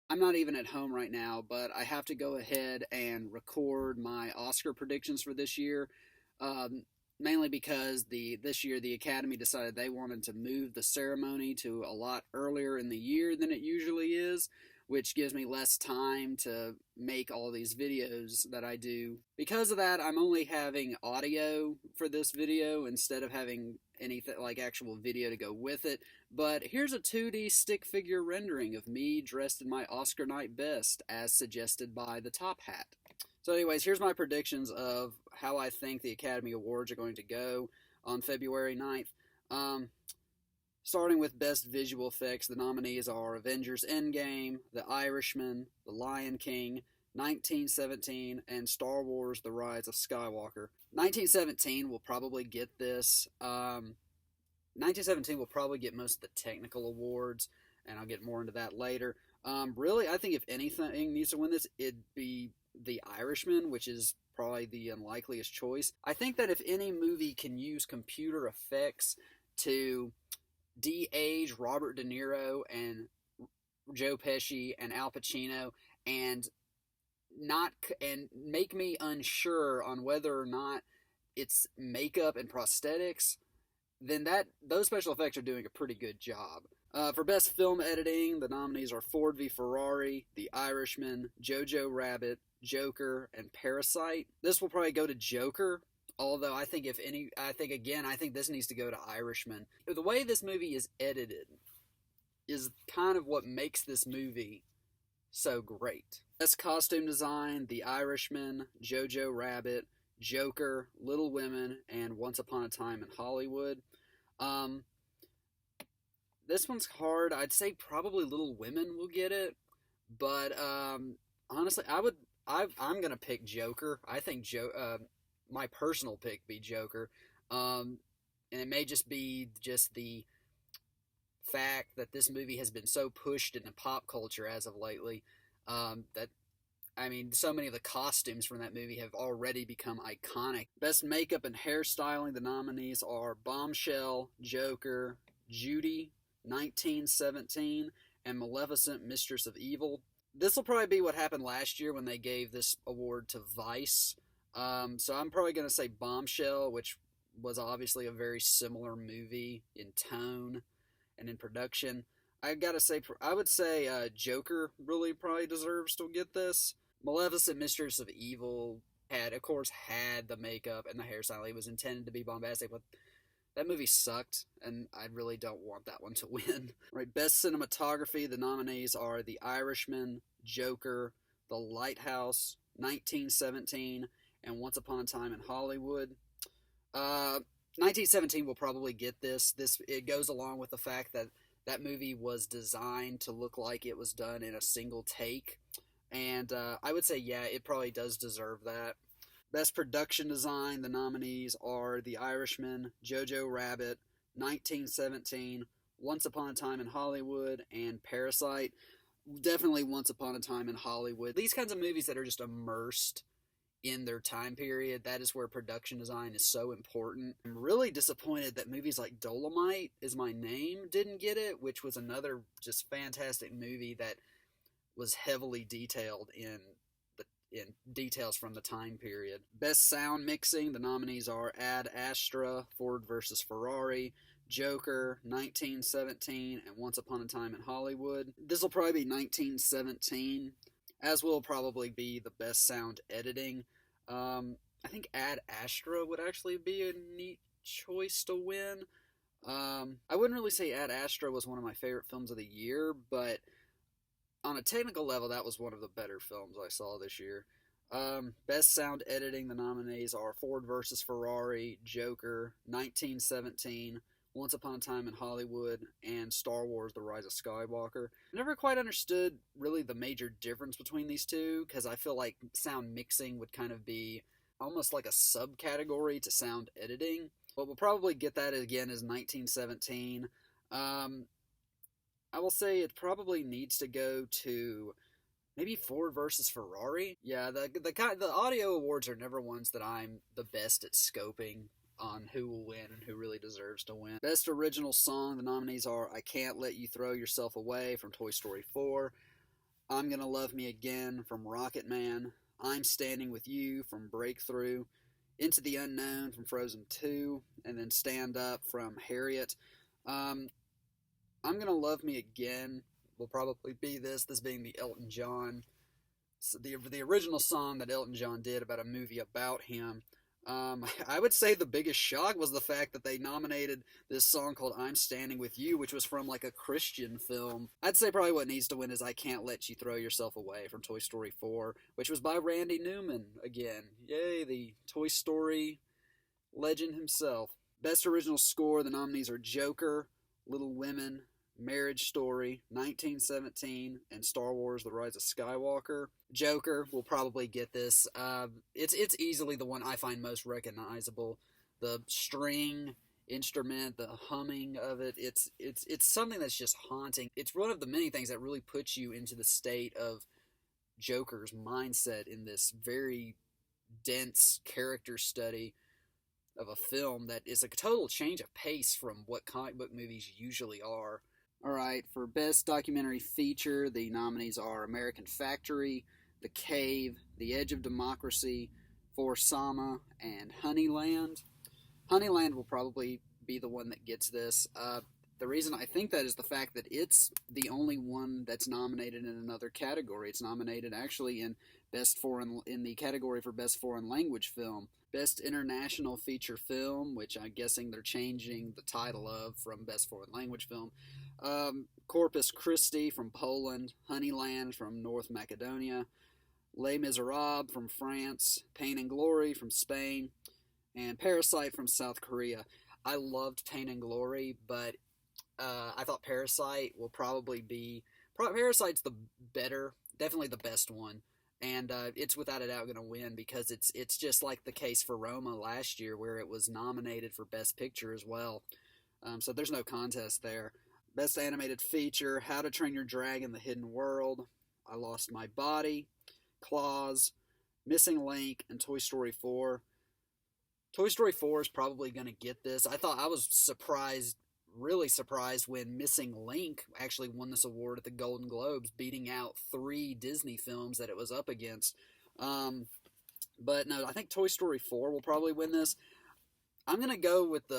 I'm not even at home right now, but I have to go ahead and record my Oscar predictions for this year. Um, Mainly because this year the Academy decided they wanted to move the ceremony to a lot earlier in the year than it usually is, which gives me less time to make all these videos that I do. Because of that, I'm only having audio for this video instead of having anything like actual video to go with it. But here's a 2D stick figure rendering of me dressed in my Oscar night best, as suggested by the Top Hat. So, anyways, here's my predictions of how I think the Academy Awards are going to go on February 9th. Starting with Best Visual Effects, the nominees are Avengers Endgame, The Irishman, The Lion King, 1917, and Star Wars The Rise of Skywalker. 1917 will probably get this. 1917 will probably get most of the technical awards, and I'll get more into that later. Really, I think if anything needs to win this, it'd be The Irishman, which is probably the unlikeliest choice. I think that if any movie can use computer effects to de-age Robert De Niro and Joe Pesci and Al Pacino and not and make me unsure on whether or not it's makeup and prosthetics, then those special effects are doing a pretty good job. For Best Film Editing, the nominees are Ford v Ferrari, The Irishman, Jojo Rabbit, Joker, and Parasite. This will probably go to Joker, although I think I think this needs to go to Irishman. The way this movie is edited is kind of what makes this movie so great. Best Costume Design, The Irishman, Jojo Rabbit, Joker, Little Women, and Once Upon a Time in Hollywood. This one's hard. I'd say probably Little Women will get it, but honestly, I'm gonna pick Joker. I think my personal pick be Joker, and it may just be the fact that this movie has been so pushed into pop culture as of lately, that so many of the costumes from that movie have already become iconic. Best makeup and hairstyling, the nominees are Bombshell, Joker, Judy, 1917, and Maleficent, Mistress of Evil. This will probably be what happened last year when they gave this award to Vice. So I'm probably going to say Bombshell, which was obviously a very similar movie in tone and in production. I would say Joker really probably deserves to get this. Maleficent, Mistress of Evil of course, had the makeup and the hairstyle. It was intended to be bombastic, but that movie sucked, and I really don't want that one to win. Right, Best Cinematography, the nominees are The Irishman, Joker, The Lighthouse, 1917, and Once Upon a Time in Hollywood. 1917 will probably get this. It goes along with the fact that that movie was designed to look like it was done in a single take, and I would say, yeah, it probably does deserve that. Best Production Design, the nominees are The Irishman, Jojo Rabbit, 1917, Once Upon a Time in Hollywood, and Parasite. Definitely Once Upon a Time in Hollywood. These kinds of movies that are just immersed in their time period, that is where production design is so important. I'm really disappointed that movies like Dolomite Is My Name didn't get it, which was another just fantastic movie that was heavily detailed in details from the time period. Best Sound Mixing, the nominees are Ad Astra, Ford vs. Ferrari, Joker, 1917, and Once Upon a Time in Hollywood. This will probably be 1917, as will probably be the Best Sound Editing. I think Ad Astra would actually be a neat choice to win. I wouldn't really say Ad Astra was one of my favorite films of the year, but on a technical level, that was one of the better films I saw this year. Best Sound Editing, the nominees are Ford vs. Ferrari, Joker, 1917, Once Upon a Time in Hollywood, and Star Wars The Rise of Skywalker. I never quite understood really the major difference between these two, because I feel like sound mixing would kind of be almost like a subcategory to sound editing. But we'll probably get that again as 1917. I will say it probably needs to go to maybe Ford versus Ferrari. Yeah, the audio awards are never ones that I'm the best at scoping on who will win and who really deserves to win. Best Original Song, the nominees are I Can't Let You Throw Yourself Away from Toy Story 4, I'm Gonna Love Me Again from Rocket Man, I'm Standing With You from Breakthrough, Into the Unknown from Frozen 2, and then Stand Up from Harriet. Um, I'm Gonna Love Me Again will probably be this being the Elton John, so the original song that Elton John did about a movie about him. I would say the biggest shock was the fact that they nominated this song called I'm Standing With You, which was from like a Christian film. I'd say probably what needs to win is I Can't Let You Throw Yourself Away from Toy Story 4, which was by Randy Newman again. Yay, the Toy Story legend himself. Best Original Score, the nominees are Joker, Little Women, Marriage Story, 1917, and Star Wars: The Rise of Skywalker. Joker will probably get this. It's easily the one I find most recognizable. The string instrument, the humming of it, it's something that's just haunting. It's one of the many things that really puts you into the state of Joker's mindset in this very dense character study of a film that is a total change of pace from what comic book movies usually are. Alright, for Best Documentary Feature, the nominees are American Factory, The Cave, The Edge of Democracy, For Sama, and Honeyland. Honeyland will probably be the one that gets this. The reason I think that is the fact that it's the only one that's nominated in another category. It's nominated actually in the category for Best Foreign Language Film. Best International Feature Film, which I'm guessing they're changing the title of from Best Foreign Language Film. Corpus Christi from Poland, Honeyland from North Macedonia, Les Miserables from France, Pain and Glory from Spain, and Parasite from South Korea. I loved Pain and Glory, but I thought Parasite will probably be... Parasite's the better, definitely the best one. And it's without a doubt going to win because it's just like the case for Roma last year where it was nominated for Best Picture as well. So there's no contest there. Best Animated Feature, How to Train Your Dragon, The Hidden World, I Lost My Body, Claws, Missing Link, and Toy Story 4. Toy Story 4 is probably going to get this. I was surprised, really surprised, when Missing Link actually won this award at the Golden Globes, beating out 3 Disney films that it was up against. But no, I think Toy Story 4 will probably win this. I'm going to go with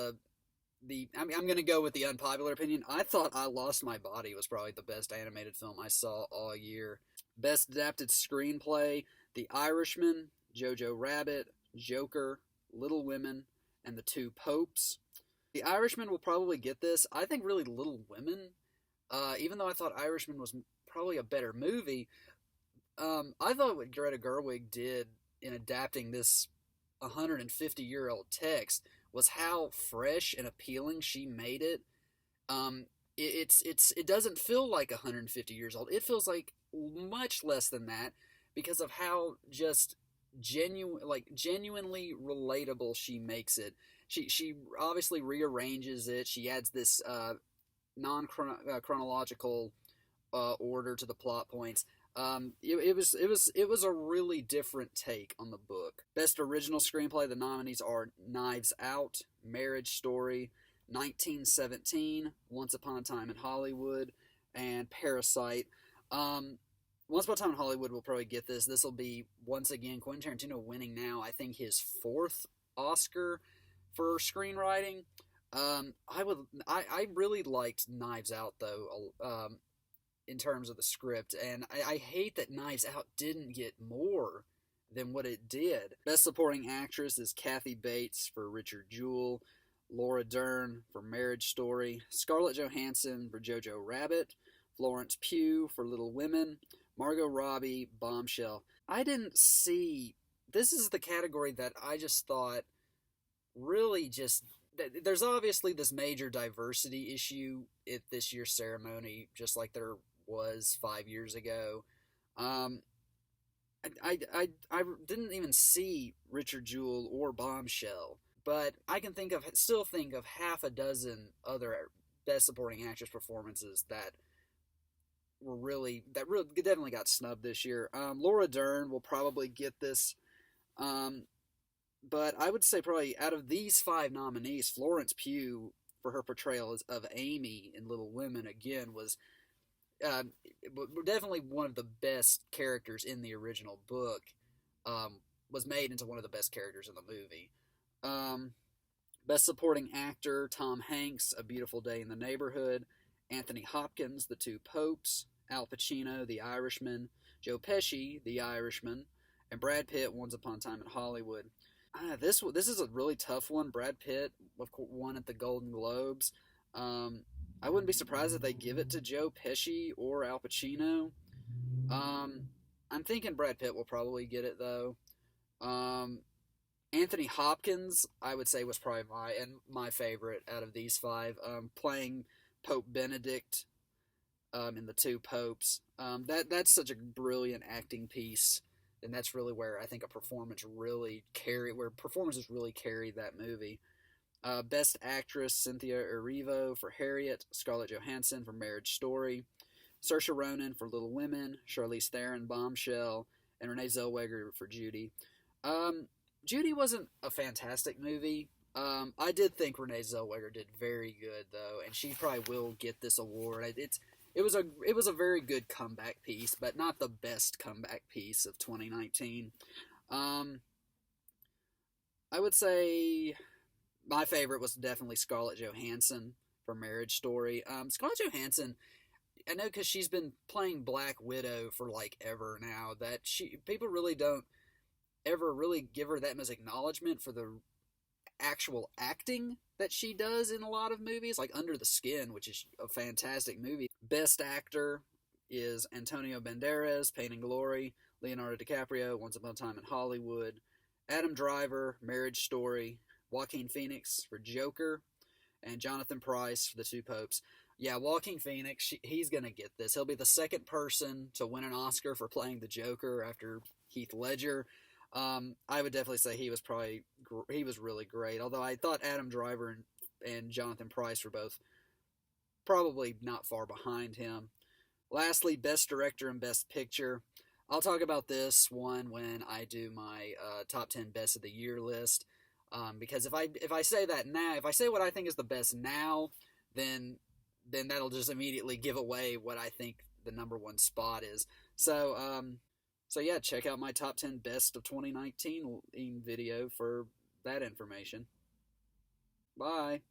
I'm going to go with the unpopular opinion. I thought I Lost My Body was probably the best animated film I saw all year. Best Adapted Screenplay, The Irishman, Jojo Rabbit, Joker, Little Women, and The Two Popes. The Irishman will probably get this. I think really Little Women, even though I thought Irishman was probably a better movie, I thought what Greta Gerwig did in adapting this 150-year-old text was how fresh and appealing she made it. It doesn't feel like 150 years old. It feels like much less than that because of how just genuinely relatable she makes it. She obviously rearranges it. She adds this non-chronological order to the plot points. It was a really different take on the book. Best Original Screenplay, the nominees are Knives Out, Marriage Story, 1917, Once Upon a Time in Hollywood, and Parasite. Once Upon a Time in Hollywood will probably get this. This will be, once again, Quentin Tarantino winning now, I think, his 4th Oscar for screenwriting. I really liked Knives Out, though, in terms of the script, and I hate that Knives Out didn't get more than what it did. Best Supporting Actress is Kathy Bates for Richard Jewell, Laura Dern for Marriage Story, Scarlett Johansson for Jojo Rabbit, Florence Pugh for Little Women, Margot Robbie, Bombshell. I didn't see... This is the category that I just thought really just... There's obviously this major diversity issue at this year's ceremony, just like there was 5 years ago. I didn't even see Richard Jewell or Bombshell, but I can still think of half a dozen other Best Supporting Actress performances that definitely got snubbed this year. Laura Dern will probably get this, but I would say probably out of these 5 nominees, Florence Pugh for her portrayal of Amy in Little Women again was uh, definitely one of the best characters in the original book, um, was made into one of the best characters in the movie. Um, Best Supporting Actor: Tom Hanks, A Beautiful Day in the Neighborhood; Anthony Hopkins, The Two Popes; Al Pacino, The Irishman; Joe Pesci, The Irishman; and Brad Pitt, Once Upon a Time in Hollywood. This is a really tough one. Brad Pitt, of course, won at the Golden Globes. Um, I wouldn't be surprised if they give it to Joe Pesci or Al Pacino. Um, I'm thinking Brad Pitt will probably get it though. Um, Anthony Hopkins, I would say, was probably my favorite out of these five. Playing Pope Benedict, in the Two Popes. That's such a brilliant acting piece, and that's really where I think where performances really carry that movie. Best Actress: Cynthia Erivo for Harriet; Scarlett Johansson for Marriage Story; Saoirse Ronan for Little Women; Charlize Theron, Bombshell; and Renee Zellweger for Judy. Um, Judy wasn't a fantastic movie. I did think Renee Zellweger did very good though, and she probably will get this award. It was a very good comeback piece, but not the best comeback piece of 2019. Um, I would say my favorite was definitely Scarlett Johansson for Marriage Story. Scarlett Johansson, I know because she's been playing Black Widow for like ever now, that people really don't ever really give her that much acknowledgement for the actual acting that she does in a lot of movies, like Under the Skin, which is a fantastic movie. Best Actor is Antonio Banderas, Pain and Glory; Leonardo DiCaprio, Once Upon a Time in Hollywood; Adam Driver, Marriage Story; Joaquin Phoenix for Joker; and Jonathan Pryce for The Two Popes. Yeah, Joaquin Phoenix, he's going to get this. He'll be the second person to win an Oscar for playing the Joker after Heath Ledger. I would definitely say he was really great. Although I thought Adam Driver and Jonathan Pryce were both probably not far behind him. Lastly, Best Director and Best Picture. I'll talk about this one when I do my top 10 Best of the Year list. Because if I say that now, if I say what I think is the best now, then that'll just immediately give away what I think the number one spot is. So yeah, check out my top 10 best of 2019 video for that information. Bye.